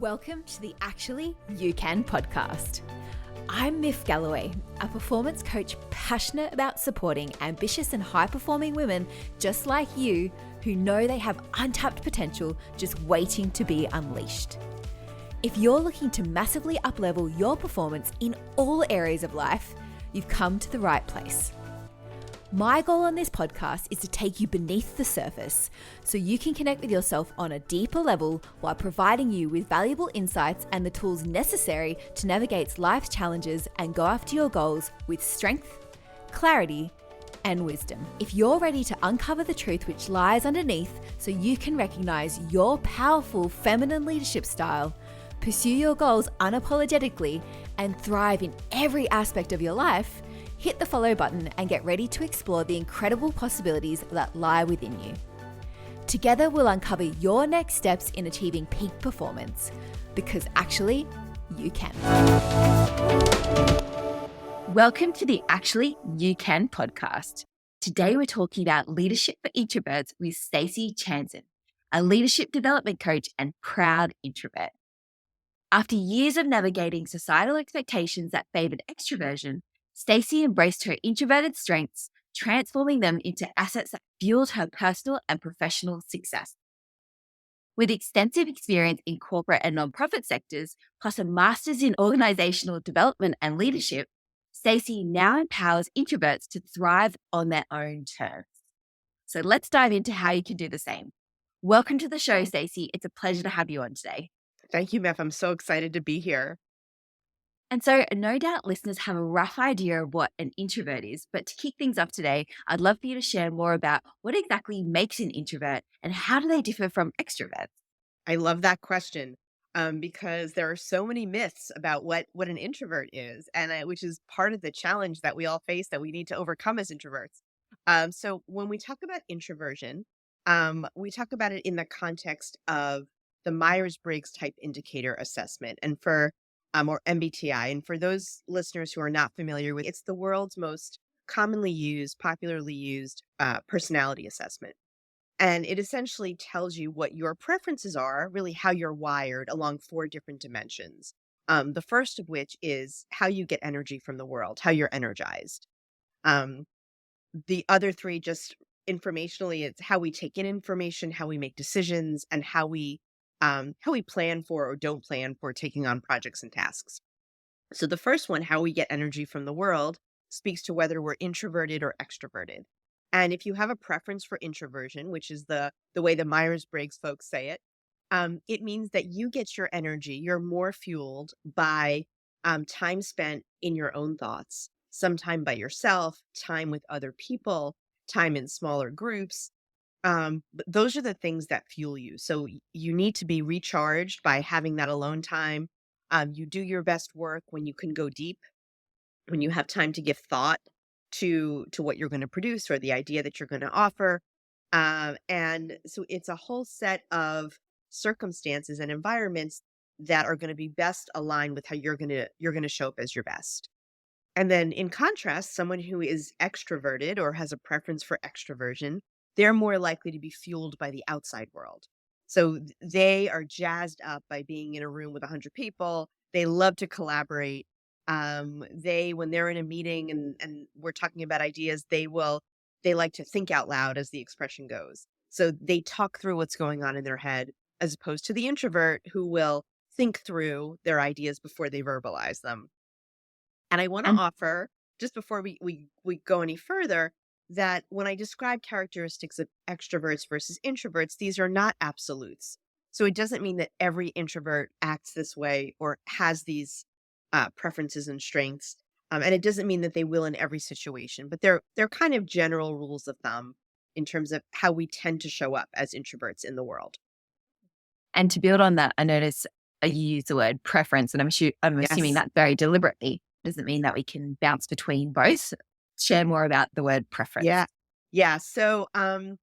Welcome to the Actually You Can podcast. I'm Miff Galloway, a performance coach passionate about supporting ambitious and high-performing women just like you who know they have untapped potential just waiting to be unleashed. If you're looking to massively up-level your performance in all areas of life, you've come to the right place. My goal on this podcast is to take you beneath the surface so you can connect with yourself on a deeper level while providing you with valuable insights and the tools necessary to navigate life's challenges and go after your goals with strength, clarity, and wisdom. If you're ready to uncover the truth which lies underneath so you can recognize your powerful feminine leadership style, pursue your goals unapologetically, and thrive in every aspect of your life, hit the follow button and get ready to explore the incredible possibilities that lie within you. Together, we'll uncover your next steps in achieving peak performance, because actually, you can. Welcome to the Actually You Can podcast. Today, we're talking about leadership for introverts with Stacey Chazin, a leadership development coach and proud introvert. After years of navigating societal expectations that favored extroversion, Stacey embraced her introverted strengths, transforming them into assets that fueled her personal and professional success. With extensive experience in corporate and nonprofit sectors, plus a master's in organizational development and leadership, Stacey now empowers introverts to thrive on their own terms. So let's dive into how you can do the same. Welcome to the show, Stacey. It's a pleasure to have you on today. Thank you, Meth. I'm so excited to be here. And so no doubt listeners have a rough idea of what an introvert is, but to kick things off today, I'd love for you to share more about what exactly makes an introvert and how do they differ from extroverts? I love that question because there are so many myths about what an introvert is, and which is part of the challenge that we all face that we need to overcome as introverts. So when we talk about introversion, we talk about it in the context of the Myers-Briggs Type Indicator Assessment, and or MBTI. And for those listeners who are not familiar with it, it's the world's most commonly used, popularly used personality assessment. And it essentially tells you what your preferences are, really how you're wired along 4 different dimensions. The first of which is how you get energy from the world, how you're energized. The other 3, just informationally, it's how we take in information, how we make decisions, and how we plan for or don't plan for taking on projects and tasks. So the first one, how we get energy from the world, speaks to whether we're introverted or extroverted. And if you have a preference for introversion, which is the way the Myers-Briggs folks say it, it means that you get your energy, you're more fueled by time spent in your own thoughts, some time by yourself, time with other people, time in smaller groups. But those are the things that fuel you. So you need to be recharged by having that alone time. You do your best work when you can go deep, when you have time to give thought to what you're going to produce or the idea that you're going to offer. And so it's a whole set of circumstances and environments that are going to be best aligned with how you're going to show up as your best. And then in contrast, someone who is extroverted or has a preference for extroversion, they're more likely to be fueled by the outside world. So they are jazzed up by being in a room with 100 people. They love to collaborate. When they're in a meeting and we're talking about ideas, they like to think out loud, as the expression goes. So they talk through what's going on in their head, as opposed to the introvert who will think through their ideas before they verbalize them. And I want to offer, just before we go any further, that when I describe characteristics of extroverts versus introverts, these are not absolutes. So it doesn't mean that every introvert acts this way or has these preferences and strengths. And it doesn't mean that they will in every situation, but they're kind of general rules of thumb in terms of how we tend to show up as introverts in the world. And to build on that, I notice you use the word preference, and I'm assuming Yes. that very deliberately. Doesn't mean that we can bounce between both. Share more about the word preference. Yeah. So the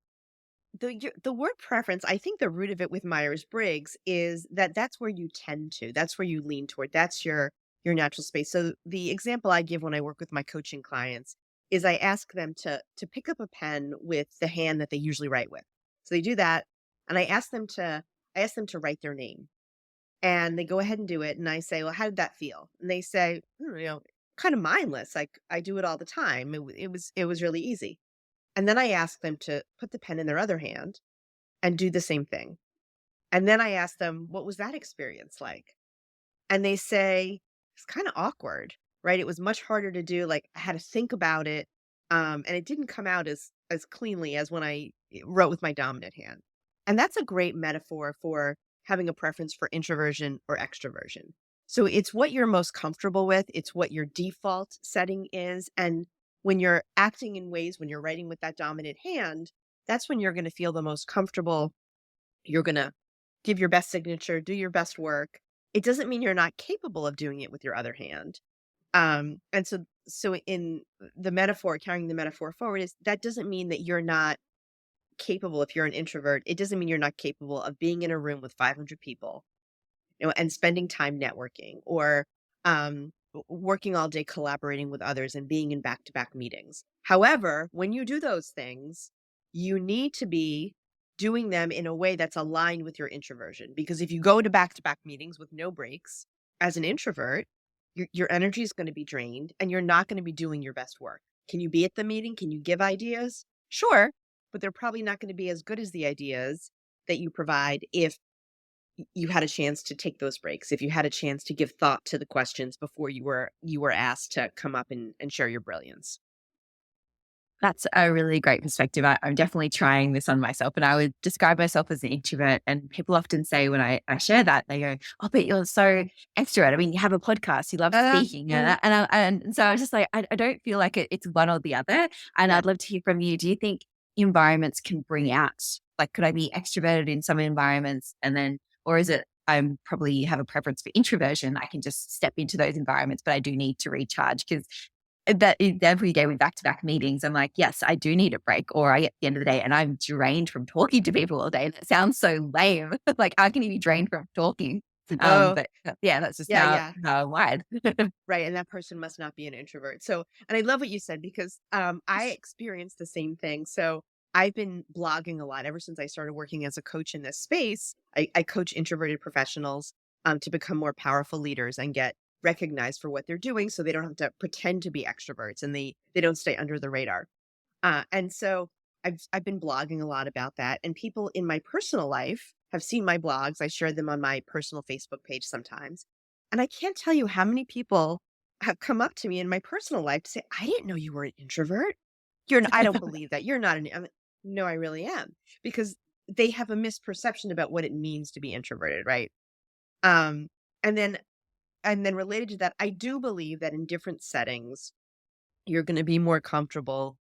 word preference, I think the root of it with Myers-Briggs is that's where you tend to, that's where you lean toward, that's your natural space. So the example I give when I work with my coaching clients is I ask them to pick up a pen with the hand that they usually write with. So they do that, and I ask them to write their name. and they go ahead and do it. And I say, well, how did that feel? And they say, kind of mindless. Like I do it all the time. It was really easy. And then I ask them to put the pen in their other hand and do the same thing. And then I ask them, what was that experience like? And they say, it's kind of awkward, right? It was much harder to do. Like I had to think about it. And it didn't come out as cleanly as when I wrote with my dominant hand. And that's a great metaphor for having a preference for introversion or extroversion. So it's what you're most comfortable with, it's what your default setting is. And when you're acting in ways, when you're writing with that dominant hand, that's when you're going to feel the most comfortable. You're going to give your best signature, do your best work. It doesn't mean you're not capable of doing it with your other hand. And so in the metaphor, carrying the metaphor forward is that doesn't mean that you're not capable if you're an introvert. It doesn't mean you're not capable of being in a room with 500 people, and spending time networking or working all day collaborating with others and being in back-to-back meetings. However, when you do those things, you need to be doing them in a way that's aligned with your introversion. Because if you go to back-to-back meetings with no breaks as an introvert, your energy is going to be drained and you're not going to be doing your best work. Can you be at the meeting? Can you give ideas? Sure, but they're probably not going to be as good as the ideas that you provide if you had a chance to take those breaks, if you had a chance to give thought to the questions before you were asked to come up and share your brilliance. That's a really great perspective. I'm definitely trying this on myself, and I would describe myself as an introvert. And people often say when I share that, they go, "Oh, but you're so extrovert. I mean, you have a podcast, you love speaking," and so I was just like, I don't feel like it's one or the other. And Yeah. I'd love to hear from you. Do you think environments can bring out, like, could I be extroverted in some environments, and then, or is it I'm probably have a preference for introversion? I can just step into those environments, but I do need to recharge because every day with back-to-back meetings, I'm like, "Yes, I do need a break," or I get to the end of the day and I'm drained from talking to people all day, and that sounds so lame. Like, how can you be drained from talking? Oh, But yeah, that's just yeah, yeah. how I'm wired. Right, and that person must not be an introvert. So, and I love what you said because I experienced the same thing. So I've been blogging a lot ever since I started working as a coach in this space. I coach introverted professionals to become more powerful leaders and get recognized for what they're doing, so they don't have to pretend to be extroverts and they don't stay under the radar. And so I've been blogging a lot about that, and people in my personal life have seen my blogs. I share them on my personal Facebook page sometimes, and I can't tell you how many people have come up to me in my personal life to say, "I didn't know you were an introvert. I don't believe that. You're not an." No, I really am, because they have a misperception about what it means to be introverted, right? Um, and then related to that, I do believe that in different settings, you're going to be more comfortable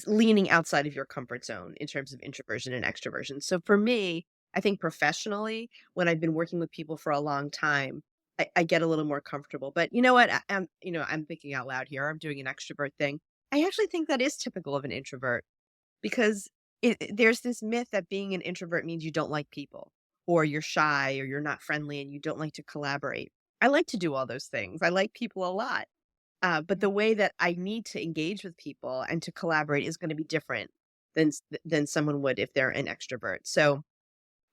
leaning outside of your comfort zone in terms of introversion and extroversion. So for me, I think professionally, when I've been working with people for a long time, I get a little more comfortable. But you know what? I'm thinking out loud here. I'm doing an extrovert thing. I actually think that is typical of an introvert because there's this myth that being an introvert means you don't like people or you're shy or you're not friendly and you don't like to collaborate. I like to do all those things. I like people a lot. But the way that I need to engage with people and to collaborate is going to be different than someone would if they're an extrovert. So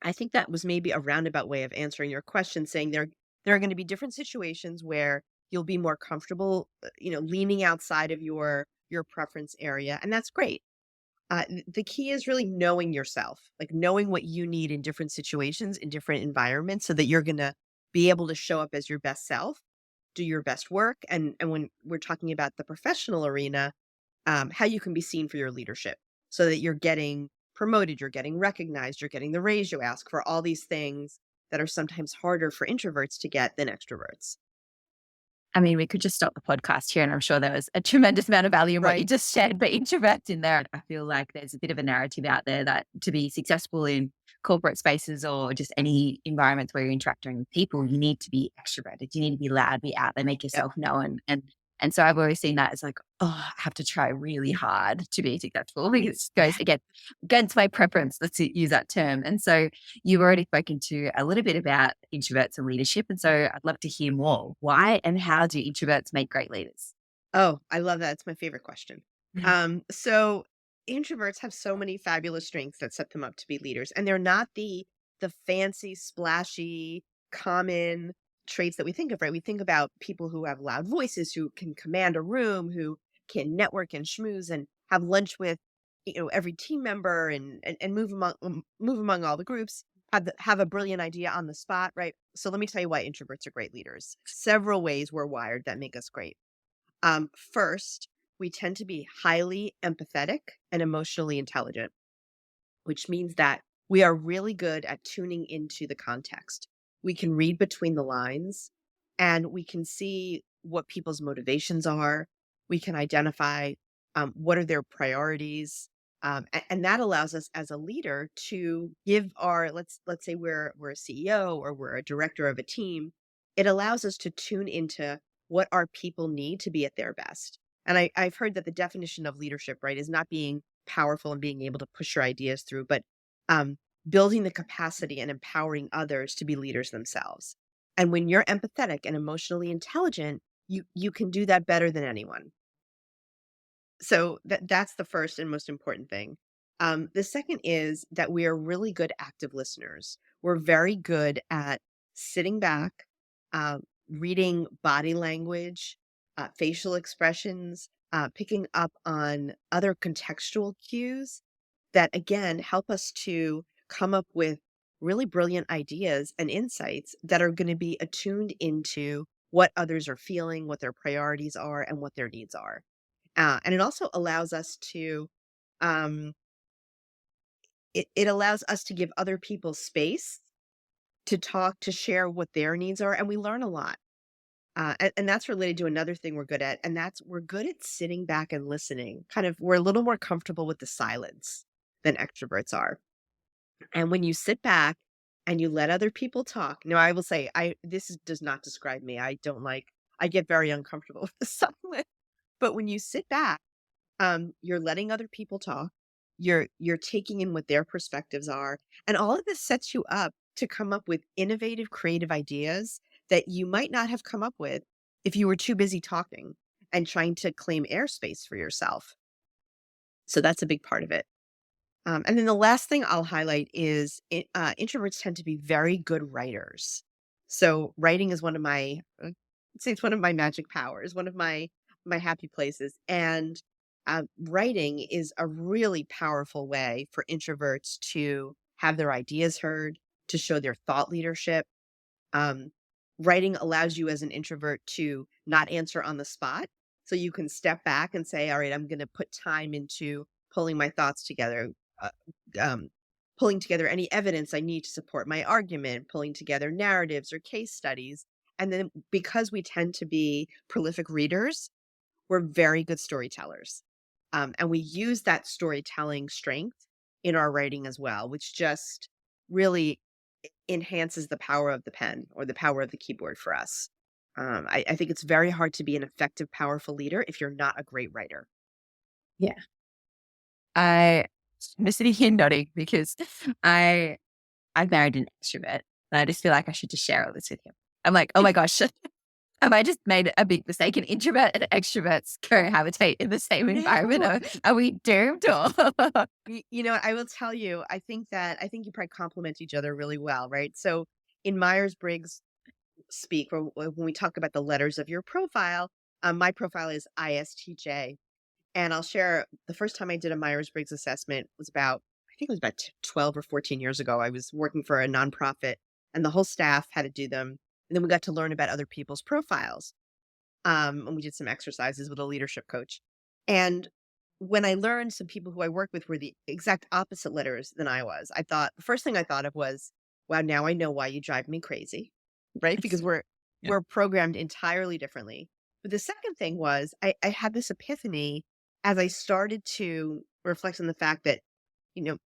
I think that was maybe a roundabout way of answering your question, saying there are going to be different situations where you'll be more comfortable, leaning outside of your preference area, and that's great. The key is really knowing yourself, like knowing what you need in different situations, in different environments, so that you're going to be able to show up as your best self, do your best work. And when we're talking about the professional arena, how you can be seen for your leadership so that you're getting promoted, you're getting recognized, you're getting the raise you ask for, all these things that are sometimes harder for introverts to get than extroverts. I mean, we could just stop the podcast here, and I'm sure there was a tremendous amount of value in what you Right. just shared, but introverts in there. I feel like there's a bit of a narrative out there that to be successful in corporate spaces or just any environments where you're interacting with people, you need to be extroverted. You need to be loud, be out there, make Yep. yourself known. And so I've always seen that as like, oh, I have to try really hard to be successful because it goes against my preference. Let's use that term. And so you've already spoken to a little bit about introverts and leadership. And so I'd love to hear more. Why and how do introverts make great leaders? Oh, I love that. It's my favorite question. So introverts have so many fabulous strengths that set them up to be leaders, and they're not the fancy, splashy common traits that we think of, right? We think about people who have loud voices, who can command a room, who can network and schmooze and have lunch with, every team member and move among all the groups, have a brilliant idea on the spot, right? So let me tell you why introverts are great leaders. Several ways we're wired that make us great. First, we tend to be highly empathetic and emotionally intelligent, which means that we are really good at tuning into the context. We can read between the lines and we can see what people's motivations are. We can identify what are their priorities. And that allows us as a leader to give our, let's say we're a CEO or we're a director of a team. It allows us to tune into what our people need to be at their best. And I've heard that the definition of leadership, right, is not being powerful and being able to push your ideas through, but um, building the capacity and empowering others to be leaders themselves. And when you're empathetic and emotionally intelligent, you can do that better than anyone. So that's the first and most important thing. The second is that we are really good active listeners. We're very good at sitting back, uh, reading body language, facial expressions, picking up on other contextual cues that, again, help us to come up with really brilliant ideas and insights that are going to be attuned into what others are feeling, what their priorities are, and what their needs are. And it also allows us to, um, it allows us to give other people space to talk, to share what their needs are, and we learn a lot. And that's related to another thing we're good at, and that's we're good at sitting back and listening. Kind of, we're a little more comfortable with the silence than extroverts are. And when you sit back and you let other people talk, now I will say, does not describe me. I get very uncomfortable with the silence. But when you sit back, you're letting other people talk. You're taking in what their perspectives are, and all of this sets you up to come up with innovative, creative ideas that you might not have come up with if you were too busy talking and trying to claim airspace for yourself. So that's a big part of it. And then the last thing I'll highlight is introverts tend to be very good writers. So writing is one of my, I'd say it's one of my magic powers, one of my happy places. And writing is a really powerful way for introverts to have their ideas heard, to show their thought leadership. Um, Writing allows you as an introvert to not answer on the spot. So you can step back and say, all right, I'm going to put time into pulling my thoughts together, uh, um, pulling together any evidence I need to support my argument, pulling together narratives or case studies. And then because we tend to be prolific readers, we're very good storytellers. And we use that storytelling strength in our writing as well, which just really enhances the power of the pen or the power of the keyboard for us. I think it's very hard to be an effective, powerful leader if you're not a great writer. Yeah. I'm sitting here nodding because I married an extrovert and I just feel like I should just share all this with him. I'm like, oh my gosh, have I just made a big mistake? An introvert and extroverts cohabitate in the same environment? No. Are we doomed? Or I will tell you, I think you probably complement each other really well, right? So in Myers-Briggs speak, or when we talk about the letters of your profile, my profile is ISTJ. And I'll share the first time I did a Myers-Briggs assessment was I think it was about 12 or 14 years ago. I was working for a nonprofit and the whole staff had to do them. And then we got to learn about other people's profiles. And we did some exercises with a leadership coach. And when I learned some people who I work with were the exact opposite letters than I was, the first thing I thought of was, wow, now I know why you drive me crazy, right? Because yeah. we're programmed entirely differently. But the second thing was I had this epiphany as I started to reflect on the fact that, you know,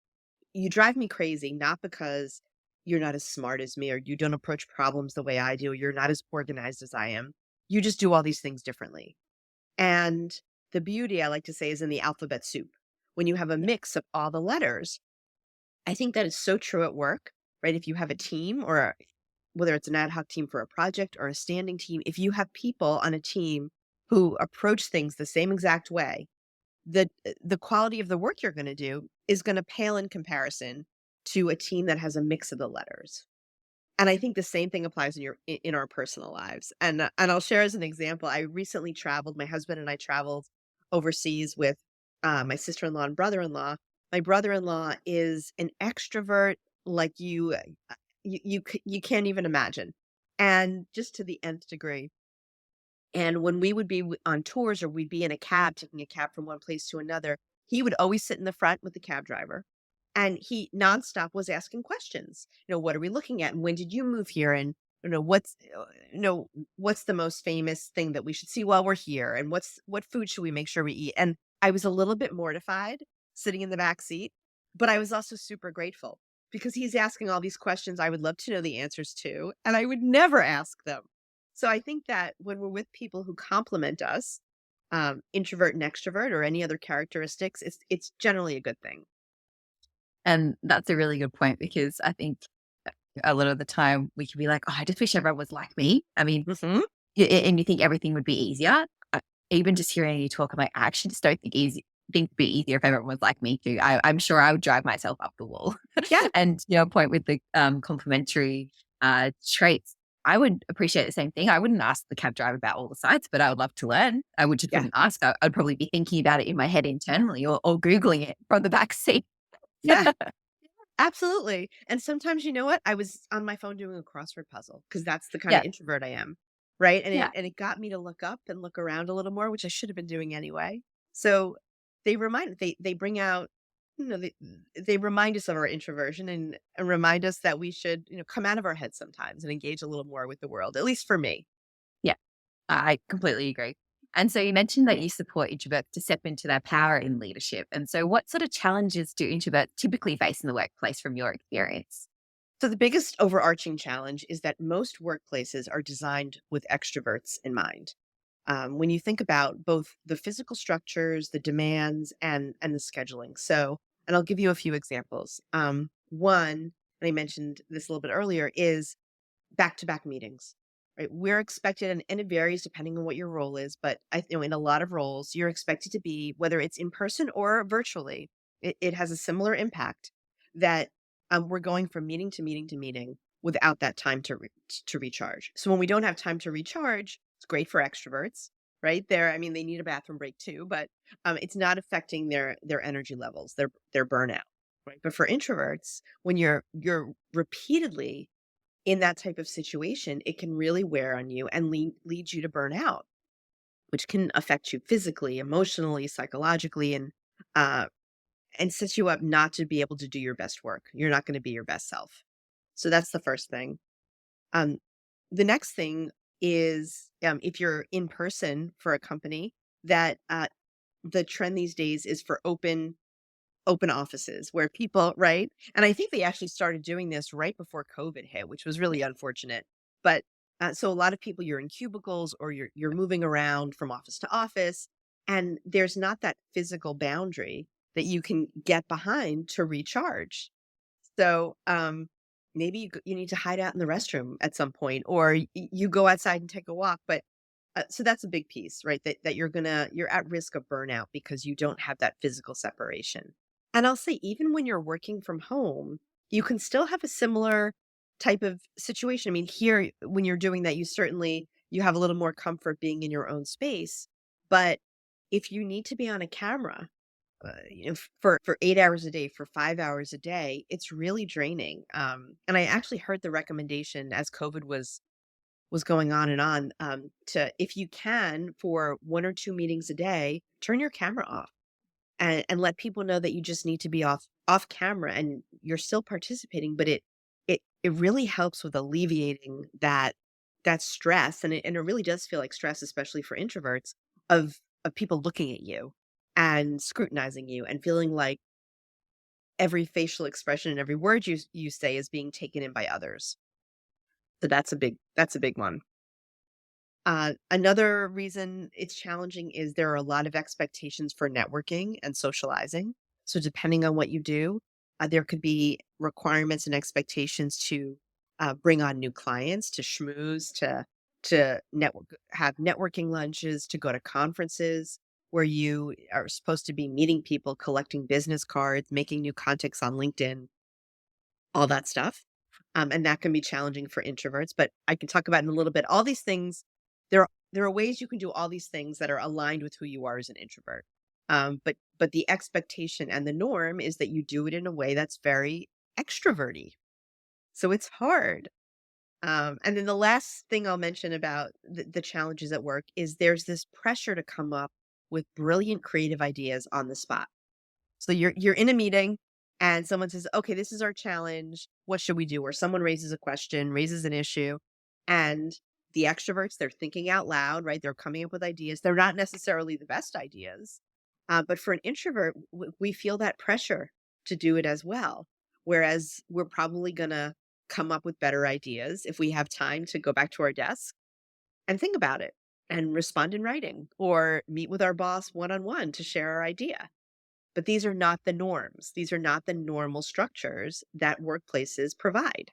you drive me crazy, not because you're not as smart as me or you don't approach problems the way I do, or you're not as organized as I am. You just do all these things differently. And the beauty, I like to say, is in the alphabet soup. When you have a mix of all the letters, I think that is so true at work, right? If you have a team whether it's an ad hoc team for a project or a standing team, if you have people on a team who approach things the same exact way, the quality of the work you're going to do is going to pale in comparison to a team that has a mix of the letters. And I think the same thing applies in our personal lives. And I'll share as an example. I recently traveled. My husband and I traveled overseas with my sister-in-law and brother-in-law. My brother-in-law is an extrovert like you can't even imagine, and just to the nth degree. And when we would be on tours or we'd be in a cab, taking a cab from one place to another, he would always sit in the front with the cab driver. And he nonstop was asking questions. What are we looking at? And when did you move here? And what's the most famous thing that we should see while we're here? And what food should we make sure we eat? And I was a little bit mortified sitting in the back seat, but I was also super grateful because he's asking all these questions I would love to know the answers to, and I would never ask them. So I think that when we're with people who complement us, introvert and extrovert or any other characteristics, it's generally a good thing. And that's a really good point because I think a lot of the time we can be like, oh, I just wish everyone was like me. I mean, Mhm. and you think everything would be easier. Even just hearing you talk, I'm like, I actually just don't think it'd be easier if everyone was like me too. I'm sure I would drive myself up the wall. Yeah, And your point with the complementary traits, I would appreciate the same thing. I wouldn't ask the cab driver about all the sites, but I would love to learn. I would just yeah, wouldn't ask. I'd probably be thinking about it in my head internally or Googling it from the back seat. yeah. Absolutely. And sometimes, you know what? I was on my phone doing a crossword puzzle because that's the kind of Yeah. introvert I am. Right. And Yeah. it got me to look up and look around a little more, which I should have been doing anyway. So they bring out, they remind us of our introversion and remind us that we should, come out of our heads sometimes and engage a little more with the world, at least for me. Yeah. I completely agree. And so you mentioned that you support introverts to step into their power in leadership. And so what sort of challenges do introverts typically face in the workplace from your experience? So the biggest overarching challenge is that most workplaces are designed with extroverts in mind. When you think about both the physical structures, the demands, and the scheduling. And I'll give you a few examples. One, and I mentioned this a little bit earlier, is back-to-back meetings. Right? We're expected, and it varies depending on what your role is, but in a lot of roles, you're expected to be, whether it's in person or virtually, it has a similar impact that we're going from meeting to meeting to meeting without that time to recharge. So when we don't have time to recharge, it's great for extroverts, right? I mean, they need a bathroom break too, but it's not affecting their energy levels, their burnout, right? But for introverts, when you're repeatedly in that type of situation, it can really wear on you and lead you to burn out, which can affect you physically, emotionally, psychologically, uh, and sets you up not to be able to do your best work. You're not going to be your best self. So that's the first thing. Um, the next thing is if you're in person for a company, that the trend these days is for open offices where people, right? And I think they actually started doing this right before COVID hit, which was really unfortunate. But so a lot of people, you're in cubicles or you're moving around from office to office, and there's not that physical boundary that you can get behind to recharge. So maybe you need to hide out in the restroom at some point, or you go outside and take a walk. But so that's a big piece, right? That you're at risk of burnout because you don't have that physical separation. And I'll say, even when you're working from home, you can still have a similar type of situation. I mean, here, when you're doing that, you have a little more comfort being in your own space. But if you need to be on a camera, for 8 hours a day, for 5 hours a day, it's really draining. And I actually heard the recommendation as COVID was going on and on, to, if you can, for one or two meetings a day, turn your camera off and let people know that you just need to be off camera and you're still participating, but it really helps with alleviating that stress, and it really does feel like stress, especially for introverts, of people looking at you and scrutinizing you and feeling like every facial expression and every word you say is being taken in by others. So that's a big one. Another reason it's challenging is there are a lot of expectations for networking and socializing. So depending on what you do, there could be requirements and expectations to bring on new clients, to schmooze, to network, have networking lunches, to go to conferences where you are supposed to be meeting people, collecting business cards, making new contacts on LinkedIn, all that stuff. And that can be challenging for introverts, but I can talk about in a little bit. All these things, there are ways you can do all these things that are aligned with who you are as an introvert. But the expectation and the norm is that you do it in a way that's very extroverty. So it's hard. And then the last thing I'll mention about the challenges at work is there's this pressure to come up with brilliant creative ideas on the spot. So you're in a meeting and someone says, "Okay, this is our challenge. What should we do?" Or someone raises a question, raises an issue, and the extroverts, they're thinking out loud, right? They're coming up with ideas. They're not necessarily the best ideas. But for an introvert, we feel that pressure to do it as well. Whereas we're probably going to come up with better ideas if we have time to go back to our desk and think about it and respond in writing or meet with our boss one on one to share our idea. But these are not the norms. These are not the normal structures that workplaces provide.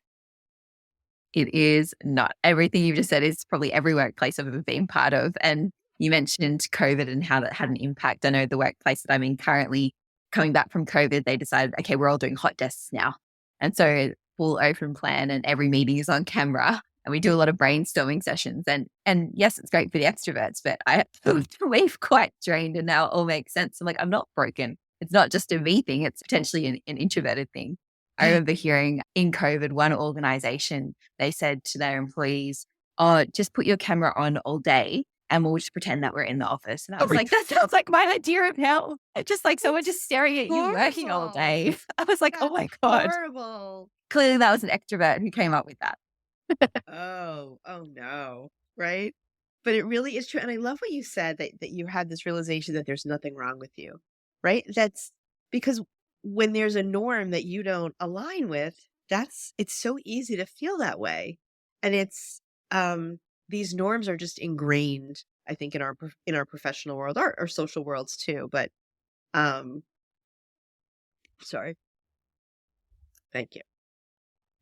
It is not. Everything you've just said is probably every workplace I've ever been part of. And you mentioned COVID and how that had an impact. I know the workplace that I'm in currently, coming back from COVID, they decided, okay, we're all doing hot desks now. And so full open plan and every meeting is on camera. And we do a lot of brainstorming sessions. And yes, it's great for the extroverts, but I leave quite drained and now it all makes sense. I'm like, I'm not broken. It's not just a me thing, it's potentially an introverted thing. I remember hearing in COVID, one organization, they said to their employees, "Oh, just put your camera on all day and we'll just pretend that we're in the office." And I was like, that sounds like my idea of hell. It's just like someone just staring at you working all Horrible. day. I was like, oh That's my God. horrible. Clearly that was an extrovert who came up with that. Oh no. Right? But it really is true. And I love what you said that you had this realization that there's nothing wrong with you. Right? That's because when there's a norm that you don't align with, it's so easy to feel that way. And it's these norms are just ingrained, I think, in in our professional world or social worlds too. But um sorry. Thank you.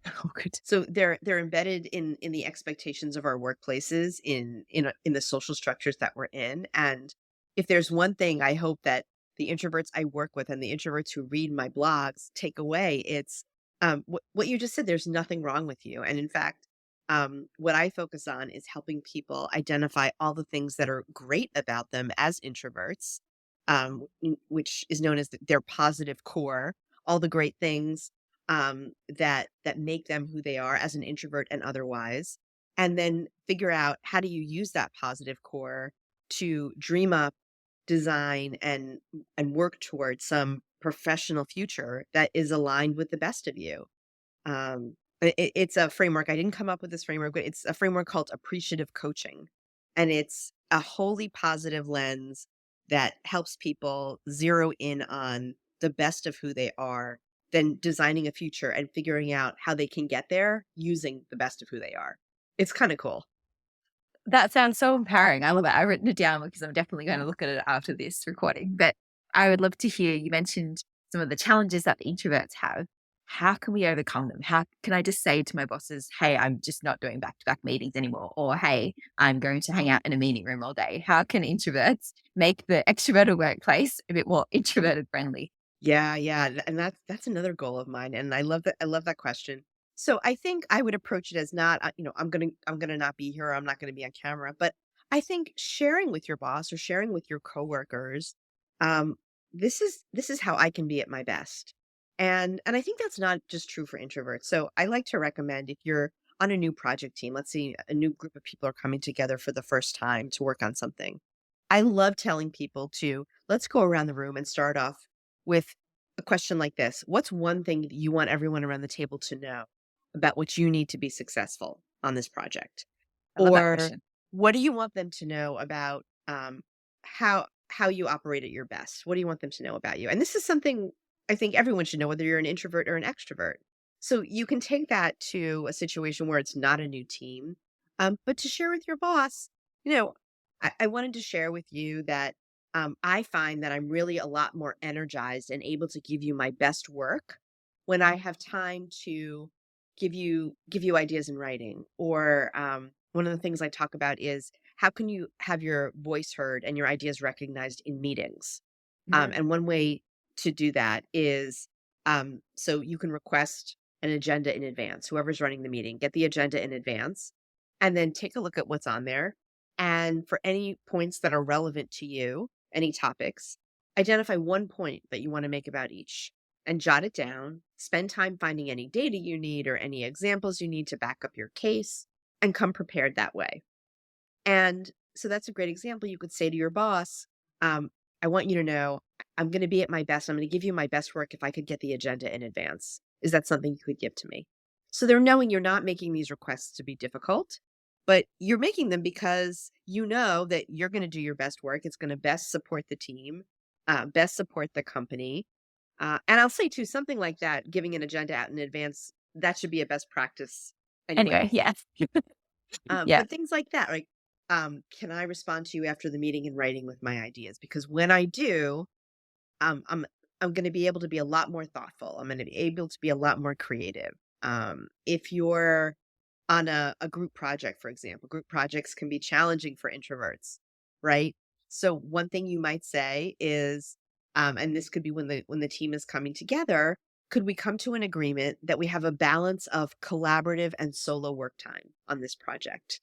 Oh, good. So they're embedded in the expectations of our workplaces, in the social structures that we're in. And if there's one thing I hope that the introverts I work with and the introverts who read my blogs take away, it's what you just said. There's nothing wrong with you. And in fact, what I focus on is helping people identify all the things that are great about them as introverts, which is known as their positive core. All the great things that make them who they are as an introvert and otherwise, and then figure out how do you use that positive core to dream up, design, and work towards some professional future that is aligned with the best of you. It's a framework. I didn't come up with this framework, but it's a framework called appreciative coaching, and it's a wholly positive lens that helps people zero in on the best of who they are, then designing a future and figuring out how they can get there using the best of who they are. It's kind of cool. That sounds so empowering. I love it. I've written it down because I'm definitely going to look at it after this recording. But I would love to hear, you mentioned some of the challenges that the introverts have. How can we overcome them? How can I just say to my bosses, hey, I'm just not doing back-to-back meetings anymore? Or, hey, I'm going to hang out in a meeting room all day. How can introverts make the extroverted workplace a bit more introverted friendly? Yeah, yeah, and that's another goal of mine, and I love that. I love that question. So I think I would approach it as not, I'm gonna not be here. Or I'm not gonna be on camera, but I think sharing with your boss or sharing with your coworkers, um, this is how I can be at my best, and I think that's not just true for introverts. So I like to recommend if you're on a new project team, let's say a new group of people are coming together for the first time to work on something. I love telling people to let's go around the room and start off with a question like this. What's one thing that you want everyone around the table to know about what you need to be successful on this project? I love that Or question. what do you want them to know about how you operate at your best? What do you want them to know about you? And this is something I think everyone should know, whether you're an introvert or an extrovert. So you can take that to a situation where it's not a new team, but to share with your boss, you know, I wanted to share with you that I find that I'm really a lot more energized and able to give you my best work when I have time to give you ideas in writing. Or one of the things I talk about is how can you have your voice heard and your ideas recognized in meetings? Mhm. And one way to do that is so you can request an agenda in advance. Whoever's running the meeting, get the agenda in advance and then take a look at what's on there. And for any points that are relevant to you, any topics, identify one point that you want to make about each and jot it down. Spend time finding any data you need or any examples you need to back up your case and come prepared that way. And so that's a great example. You could say to your boss, I want you to know I'm going to be at my best. I'm going to give you my best work if I could get the agenda in advance. Is that something you could give to me? So they're knowing you're not making these requests to be difficult, but you're making them because you know that you're going to do your best work. It's going to best support the team, best support the company. And I'll say too, something like that, giving an agenda out in advance, that should be a best practice anyway. Anyway, yeah. Yeah. But things like that, like, can I respond to you after the meeting in writing with my ideas? Because when I do, um, I'm I'm going to be able to be a lot more thoughtful. I'm going to be able to be a lot more creative. If you're on a group project, for example, group projects can be challenging for introverts, right? So one thing you might say is, and this could be when the team is coming together, could we come to an agreement that we have a balance of collaborative and solo work time on this project?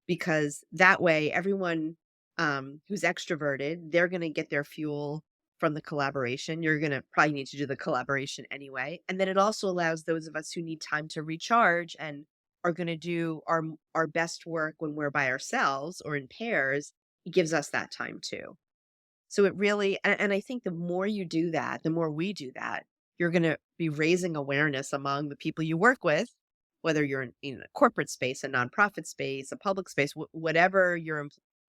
Because that way, everyone who's extroverted, they're going to get their fuel from the collaboration. You're going to probably need to do the collaboration anyway. And then it also allows those of us who need time to recharge and are going to do our best work when we're by ourselves or in pairs, it gives us that time too. So it really, and I think the more you do that, the more we do that, you're going to be raising awareness among the people you work with, whether you're in a corporate space, a nonprofit space, a public space, whatever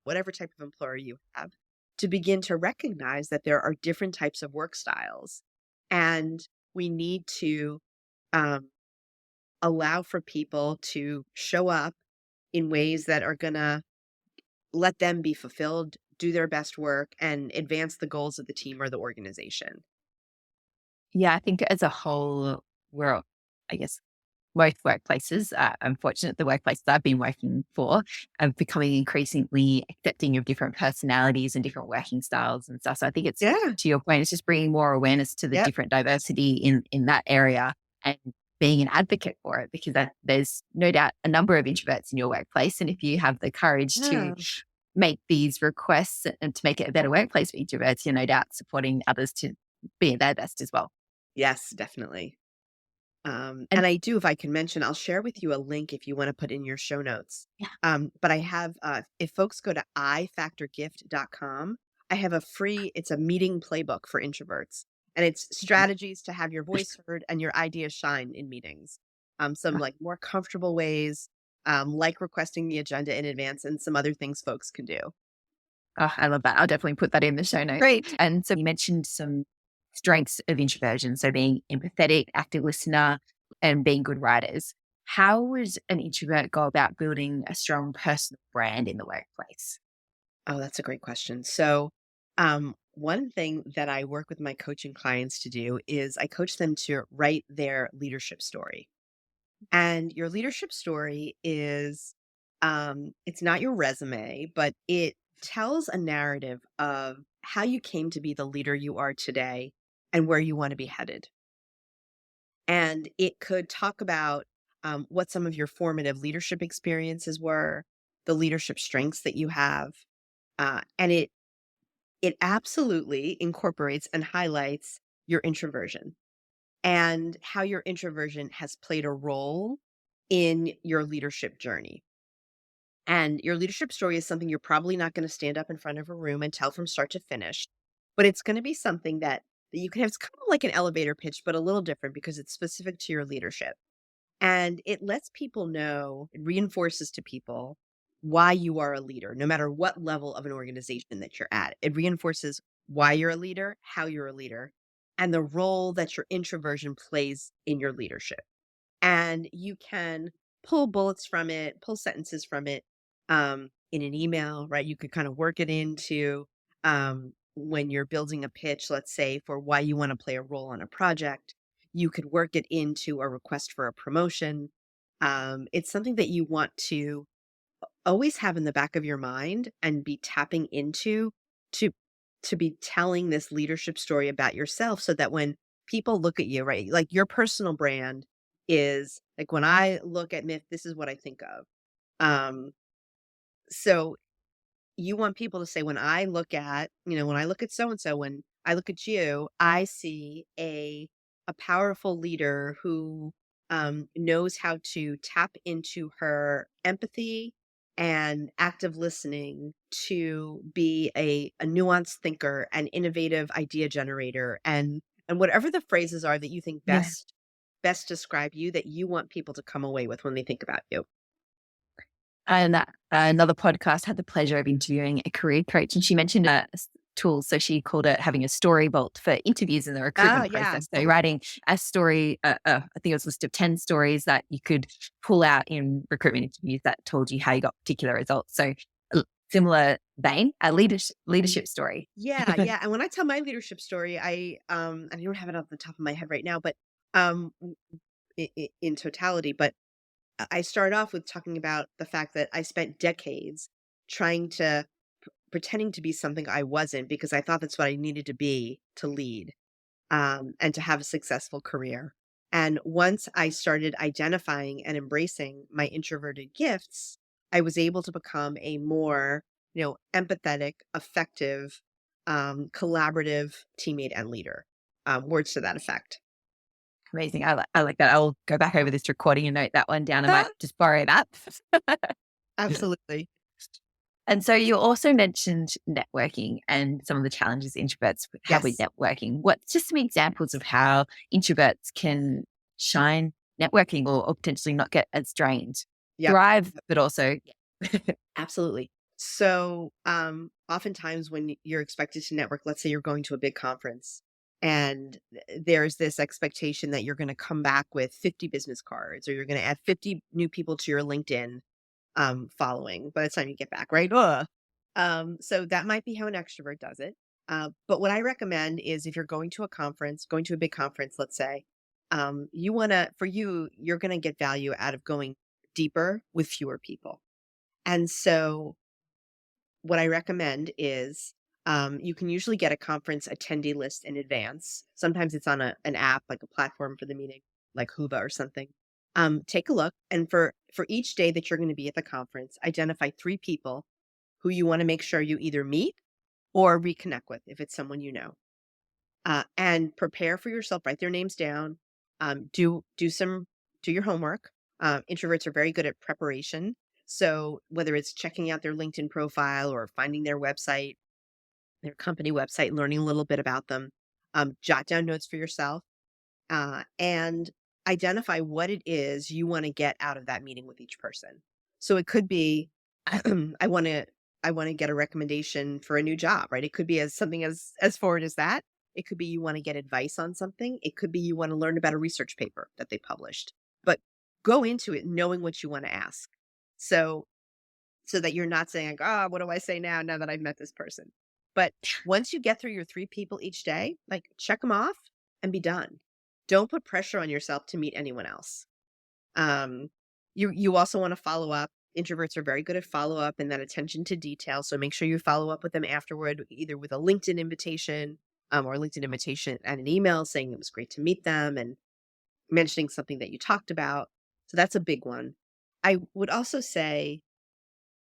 whatever type of employer you have, to begin to recognize that there are different types of work styles, and we need to um, allow for people to show up in ways that are going to let them be fulfilled, do their best work, and advance the goals of the team or the organization. Yeah, I think as a whole, we're, I guess, most workplaces, I'm fortunate the workplaces I've been working for are becoming increasingly accepting of different personalities and different working styles and stuff. So I think it's, Yeah. to your point, it's just bringing more awareness to the Yep. different diversity in that area and being an advocate for it, because there's no doubt a number of introverts in your workplace. And if you have the courage Yeah. to make these requests and to make it a better workplace for introverts, you're no doubt supporting others to be at their best as well. Yes, definitely. And And I do, if I can mention, I'll share with you a link if you want to put in your show notes. yeah, But I have, if folks go to ifactorgift.com, I have it's a meeting playbook for introverts. And it's strategies to have your voice heard and your ideas shine in meetings. Some like more comfortable ways, like requesting the agenda in advance and some other things folks can do. oh, I love that. I'll definitely put that in the show notes. Great. And so you mentioned some strengths of introversion. So being empathetic, active listener, and being good writers. How would an introvert go about building a strong personal brand in the workplace? Oh, that's a great question. So, one thing that I work with my coaching clients to do is I coach them to write their leadership story. And your leadership story is, it's not your resume, but it tells a narrative of how you came to be the leader you are today and where you want to be headed. And it could talk about what some of your formative leadership experiences were, the leadership strengths that you have, and it absolutely incorporates and highlights your introversion and how your introversion has played a role in your leadership journey. And your leadership story is something you're probably not going to stand up in front of a room and tell from start to finish, but it's going to be something that you can have. It's kind of like an elevator pitch, but a little different because it's specific to your leadership. And it lets people know, it reinforces to people why you are a leader, no matter what level of an organization that you're at. It reinforces why you're a leader, how you're a leader, and the role that your introversion plays in your leadership. And you can pull bullets from it, pull sentences from it in an email, right? You could kind of work it into when you're building a pitch, let's say, for why you want to play a role on a project. You could work it into a request for a promotion. It's something that you want to always have in the back of your mind and be tapping into to to be telling this leadership story about yourself so that when people look at you, right, like your personal brand is like when I look at myth, this is what I think of. Um, so you want people to say, when I look at, when I look at so and so, when I look at you, I see a powerful leader who knows how to tap into her empathy and active listening to be a nuanced thinker, an innovative idea generator, and whatever the phrases are that you think Yeah. best describe you, that you want people to come away with when they think about you. And another podcast had the pleasure of interviewing a career coach, and she mentioned a tool. So she called it having a story vault for interviews in the Oh, recruitment yeah. process. So writing a story, I think it was a list of 10 stories that you could pull out in recruitment interviews that told you how you got particular results. So similar vein, a leadership story. Yeah, yeah. And when I tell my leadership story, I don't have it off the top of my head right now, but um in totality, but I start off with talking about the fact that I spent decades trying to pretending to be something I wasn't, because I thought that's what I needed to be to lead, and to have a successful career. And once I started identifying and embracing my introverted gifts, I was able to become a more, empathetic, effective, collaborative teammate and leader. Words to that effect. Amazing. I like that. I'll go back over this recording and note that one down. I might just borrow that. Absolutely. And so you also mentioned networking and some of the challenges introverts have with Yes. networking. What's just some examples of how introverts can shine networking or potentially not get as drained, Yep. thrive, but also Absolutely. So, oftentimes when you're expected to network, let's say you're going to a big conference, and there's this expectation that you're going to come back with 50 business cards, or you're going to add 50 new people to your LinkedIn following by the time you get back, right? Ugh. So that might be how an extrovert does it. But what I recommend is, if you're going to a conference, going to a big conference, let's say, you're going to get value out of going deeper with fewer people. And so what I recommend is, you can usually get a conference attendee list in advance. Sometimes it's on an app, like a platform for the meeting, like Huba or something. Take a look, and for each day that you're going to be at the conference, identify 3 people who you want to make sure you either meet or reconnect with, if it's someone you know. And prepare for yourself. Write their names down. Do your homework. Introverts are very good at preparation. So whether it's checking out their LinkedIn profile or finding their website, their company website, learning a little bit about them, jot down notes for yourself, and identify what it is you want to get out of that meeting with each person. So it could be, I want to get a recommendation for a new job, right? It could be something as forward as that. It could be you want to get advice on something. It could be you want to learn about a research paper that they published. But go into it knowing what you want to ask. So that you're not saying like, "Oh, what do I say now that I've met this person?" But once you get through your 3 people each day, like, check them off and be done. Don't put pressure on yourself to meet anyone else. Um, you also want to follow up. Introverts are very good at follow up and that attention to detail. So make sure you follow up with them afterward, either with a LinkedIn invitation, or a LinkedIn invitation and an email saying it was great to meet them and mentioning something that you talked about. So that's a big one. I would also say,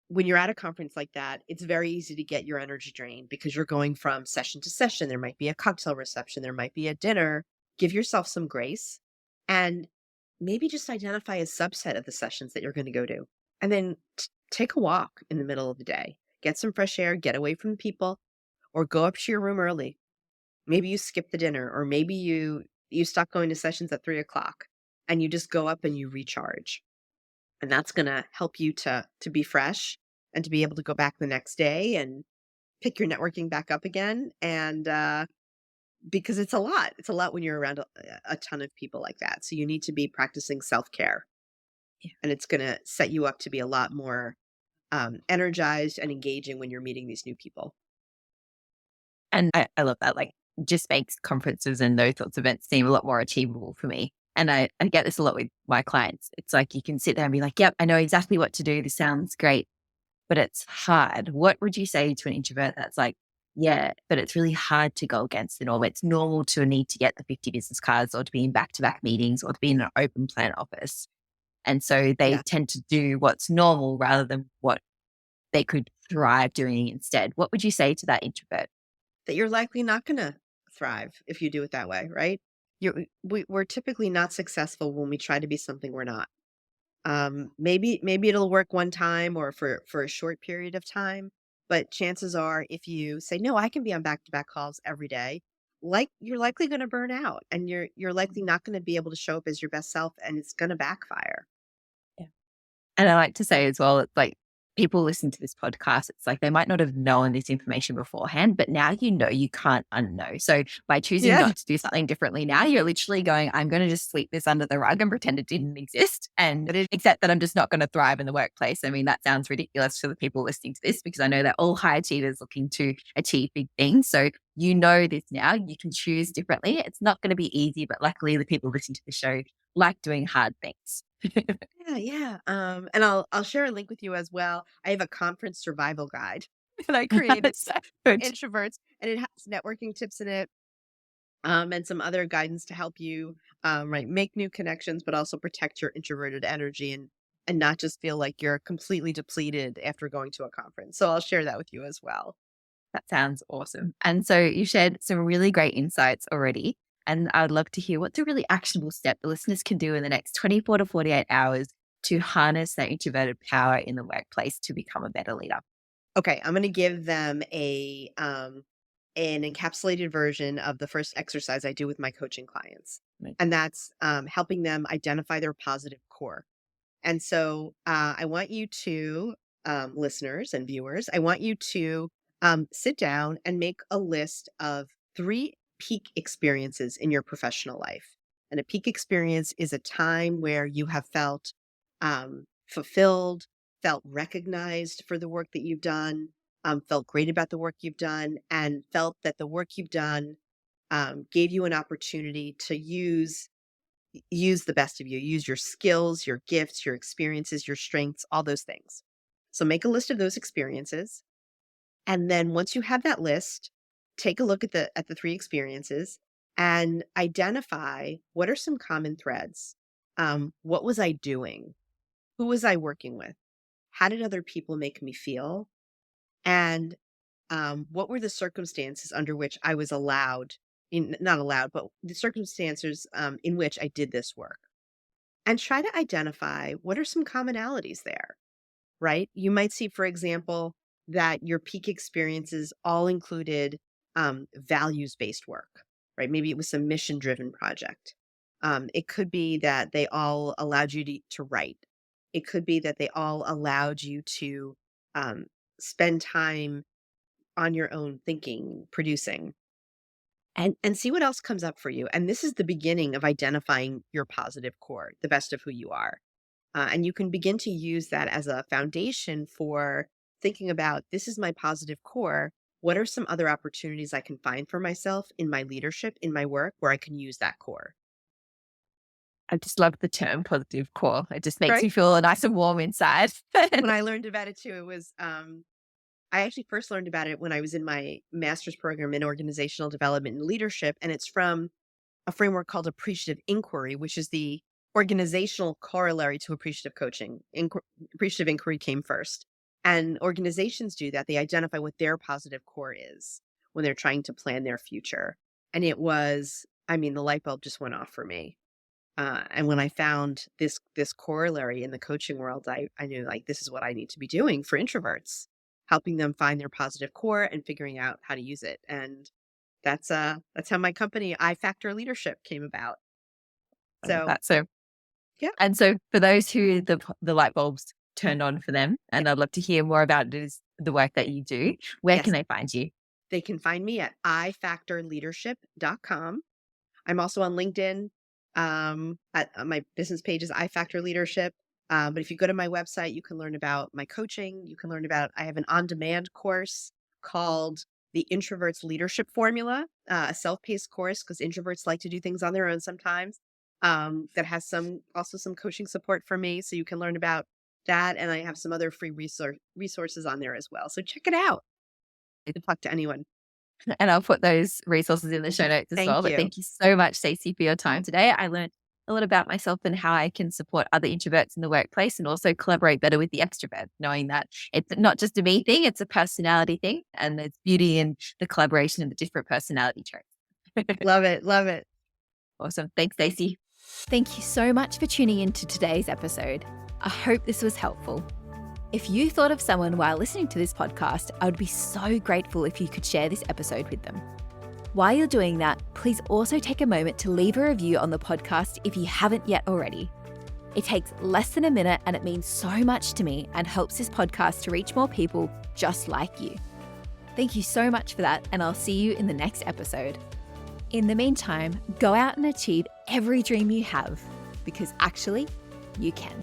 when you're at a conference like that, it's very easy to get your energy drained because you're going from session to session. There might be a cocktail reception, there might be a dinner. Give yourself some grace, and maybe just identify a subset of the sessions that you're going to go to. And then take a walk in the middle of the day. Get some fresh air, get away from people, or go up to your room early. Maybe you skip the dinner, or maybe you stop going to sessions at 3 o'clock and you just go up and you recharge. And that's going to help you to be fresh and to be able to go back the next day and pick your networking back up again. And because it's a lot when you're around a ton of people like that. So you need to be practicing self-care, and it's going to set you up to be a lot more energized and engaging when you're meeting these new people. and I love that. Like, just makes conferences and those sorts of events seem a lot more achievable for me. And I get this a lot with my clients. It's like you can sit there and be like, yep, I know exactly what to do. This sounds great, but it's hard. What would you say to an introvert that's like, Yeah, but it's really hard to go against the norm. It's normal to need to get the 50 business cards or to be in back-to-back meetings or to be in an open plan office. And so they Yeah. tend to do what's normal rather than what they could thrive doing instead. What would you say to that introvert? That you're likely not going to thrive if you do it that way, right? We're typically not successful when we try to be something we're not. Maybe it'll work one time or for a short period of time, but chances are if you say, "No, I can be on back-to-back calls every day," you're likely gonna burn out and you're likely not gonna be able to show up as your best self and it's gonna backfire. And I like to say as well, it's like people listen to this podcast, it's like they might not have known this information beforehand, but now you know you can't unknow. So by choosing Yeah. not to do something differently now, you're literally going, I'm going to just sweep this under the rug and pretend it didn't exist. And except that I'm just not going to thrive in the workplace. I mean, that sounds ridiculous to the people listening to this because I know they're all high achievers looking to achieve big things. So you know this now, you can choose differently. It's not going to be easy, but luckily the people listening to the show like doing hard things. Yeah, yeah. And I'll share a link with you as well. I have a conference survival guide that I created So good. introverts, and it has networking tips in it, and some other guidance to help you, right, make new connections, but also protect your introverted energy and not just feel like you're completely depleted after going to a conference. So I'll share that with you as well. That sounds awesome. And so you shared some really great insights already. And I would love to hear what's a really actionable step the listeners can do in the next 24 to 48 hours to harness their introverted power in the workplace to become a better leader. Okay, I'm going to give them a an encapsulated version of the first exercise I do with my coaching clients, Right. and that's helping them identify their positive core. And so I want you to, listeners and viewers, I want you to sit down and make a list of three peak experiences in your professional life. And a peak experience is a time where you have felt fulfilled, felt recognized for the work that you've done, felt great about the work you've done, and felt that the work you've done gave you an opportunity to use the best of you, use your skills, your gifts, your experiences, your strengths, all those things. So make a list of those experiences. And then once you have that list, take a look at the three experiences and identify what are some common threads. What was I doing? Who was I working with? How did other people make me feel? And what were the circumstances under which I was allowed, not allowed, but the circumstances in which I did this work? And try to identify what are some commonalities there, right? You might see, for example, that your peak experiences all included values based work, right? Maybe it was a mission driven project. It could be that they all allowed you to write. It could be that they all allowed you to um, spend time on your own thinking, producing, and see what else comes up for you. And this is the beginning of identifying your positive core, the best of who you are. And you can begin to use that as a foundation for thinking about this is my positive core. What are some other opportunities I can find for myself in my leadership, in my work, where I can use that core? I just love the term positive core. It just makes Right. me feel nice and warm inside. When I learned about it too, it was I actually first learned about it when I was in my master's program in organizational development and leadership, and it's from a framework called appreciative inquiry, which is the organizational corollary to appreciative coaching. Appreciative inquiry came first. And organizations do that. They identify what their positive core is when they're trying to plan their future. And it was, I mean, the light bulb just went off for me. And when I found this corollary in the coaching world, I knew like this is what I need to be doing for introverts, helping them find their positive core and figuring out how to use it. And that's how my company I Factor Leadership came about. I love So that. So, yeah, and so for those who the light bulbs turned on for them, yeah, and I'd love to hear more about it, is the work that you do, where can yes, they find you? they can find me at ifactorleadership.com. I'm also on LinkedIn. My business page is iFactor Leadership. But if you go to my website, you can learn about my coaching. You can learn about I have an on-demand course called the Introverts Leadership Formula, a self-paced course because introverts like to do things on their own sometimes. That has some coaching support for me, so you can learn about that. And I have some other free resources on there as well. So check it out. To talk to anyone. And I'll put those resources in the show notes as Thank well. But you. thank you so much, Stacey, for your time today. I learned a lot about myself and how I can support other introverts in the workplace and also collaborate better with the extroverts, knowing that it's not just a me thing, it's a personality thing. And there's beauty in the collaboration of the different personality traits. Love it. Love it. Awesome. Thanks, Stacey. Thank you so much for tuning in to today's episode. I hope this was helpful. If you thought of someone while listening to this podcast, I would be so grateful if you could share this episode with them. While you're doing that, please also take a moment to leave a review on the podcast if you haven't yet already. It takes less than a minute and it means so much to me and helps this podcast to reach more people just like you. Thank you so much for that, and I'll see you in the next episode. In the meantime, go out and achieve every dream you have, because actually, you can.